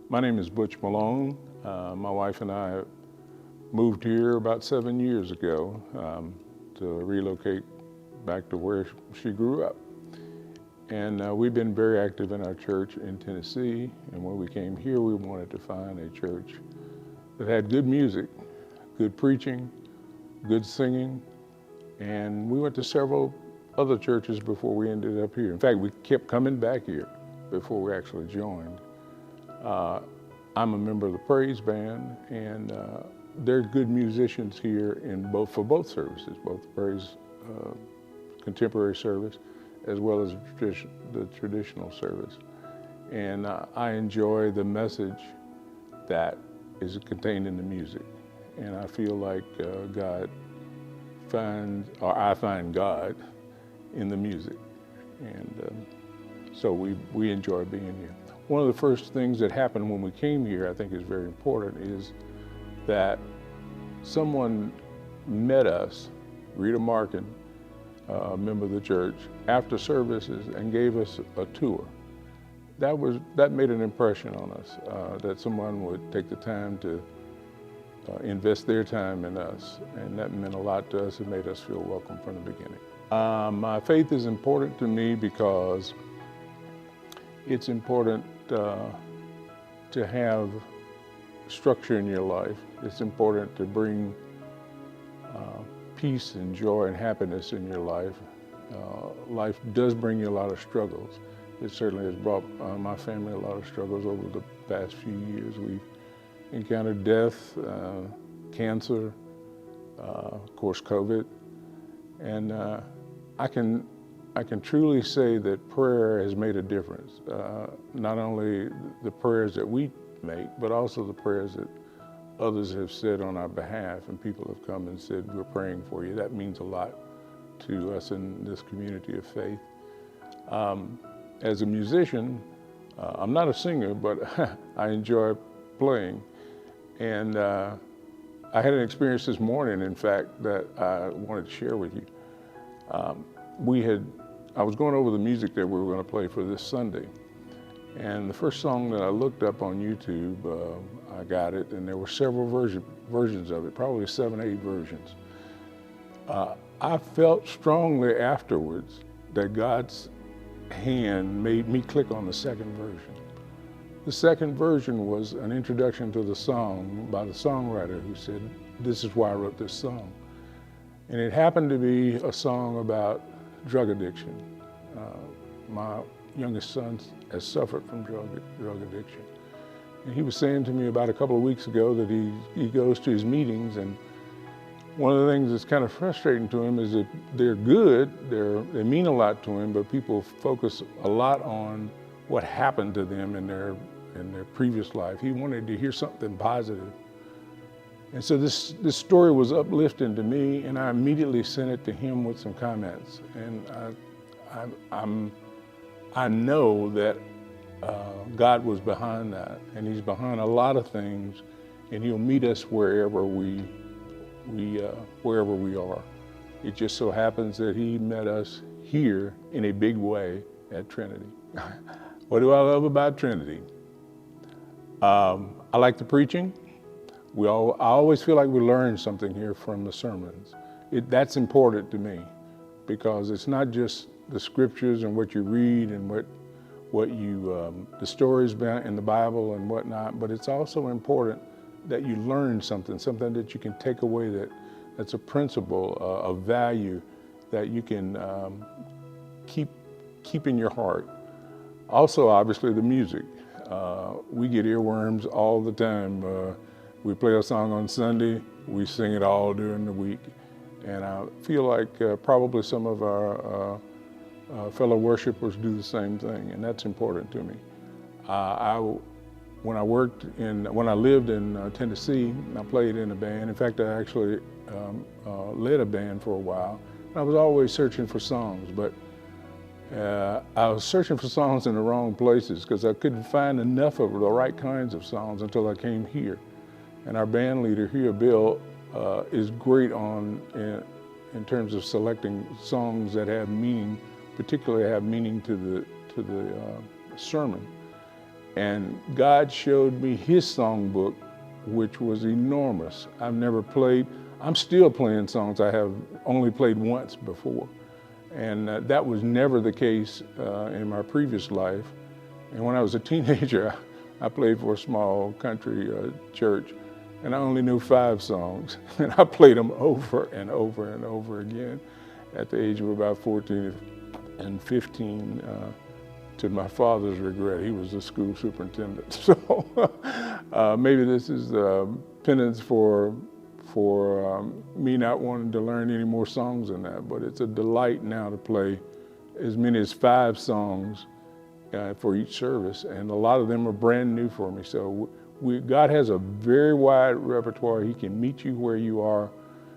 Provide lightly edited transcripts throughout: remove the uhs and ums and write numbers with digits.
My name is Butch Malone. My wife and I moved here about 7 years ago to relocate back to where she grew up. And we've been very active in our church in Tennessee. And when we came here, we wanted to find a church that had good music, good preaching, good singing. And we went to several other churches before we ended up here. In fact, we kept coming back here before we actually joined. I'm a member of the praise band, and there are good musicians here for both services, both the praise contemporary service as well as the traditional service. And I enjoy the message that is contained in the music. And I feel like I find God in the music. And so we enjoy being here. One of the first things that happened when we came here, I think is very important, is that someone met us, Rita Markin, a member of the church, after services and gave us a tour. That made an impression on us, that someone would take the time to invest their time in us, and that meant a lot to us. It made us feel welcome from the beginning. My faith is important to me because it's important to have structure in your life. It's important to bring peace and joy and happiness in your life. Life does bring you a lot of struggles. It certainly has brought my family a lot of struggles over the past few years. We've encountered death, cancer, of course COVID, and I can truly say that prayer has made a difference. Not only the prayers that we make, but also the prayers that others have said on our behalf, and people have come and said, we're praying for you. That means a lot to us in this community of faith. As a musician, I'm not a singer, but I enjoy playing. And I had an experience this morning, in fact, that I wanted to share with you. I was going over the music that we were going to play for this Sunday. And the first song that I looked up on YouTube, I got it, and there were several versions of it, probably 7 or 8 versions. I felt strongly afterwards that God's hand made me click on the second version. The second version was an introduction to the song by the songwriter who said, this is why I wrote this song. And it happened to be a song about drug addiction. My youngest son has suffered from drug addiction. And he was saying to me about a couple of weeks ago that he goes to his meetings, and one of the things that's kind of frustrating to him is that they're good, they mean a lot to him, but people focus a lot on what happened to them in their previous life. He wanted to hear something positive. And so this story was uplifting to me, and I immediately sent it to him with some comments. And I know that God was behind that, and He's behind a lot of things, and He'll meet us wherever we are. It just so happens that He met us here in a big way at Trinity. What do I love about Trinity? I like the preaching. I always feel like we learn something here from the sermons. That's important to me, because it's not just the scriptures and what you read and the stories in the Bible and whatnot, but it's also important that you learn something that you can take away, that's a principle, a value that you can keep in your heart. Also, obviously, the music. We get earworms all the time. We play a song on Sunday, we sing it all during the week. And I feel like probably some of our fellow worshipers do the same thing, and that's important to me. When I lived in Tennessee, I played in a band. In fact, I actually led a band for a while. I was always searching for songs, but I was searching for songs in the wrong places because I couldn't find enough of the right kinds of songs until I came here. And our band leader here, Bill, is great in terms of selecting songs that have meaning, particularly have meaning to the sermon. And God showed me his songbook, which was enormous. I've never played, I'm still playing songs I have only played once before. And that was never the case in my previous life. And when I was a teenager, I played for a small country church, and I only knew 5 songs. And I played them over and over and over again at the age of about 14 and 15, to my father's regret. He was the school superintendent. So maybe this is penance for me not wanting to learn any more songs than that, but it's a delight now to play as many as 5 songs for each service, and a lot of them are brand new for me. So God has a very wide repertoire. He can meet you where you are,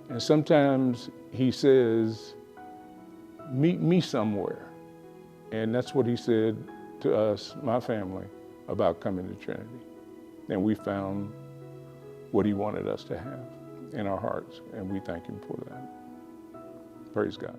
and sometimes he says, meet me somewhere. And that's what he said to us, my family, about coming to Trinity. And we found what he wanted us to have in our hearts, and we thank him for that. Praise God.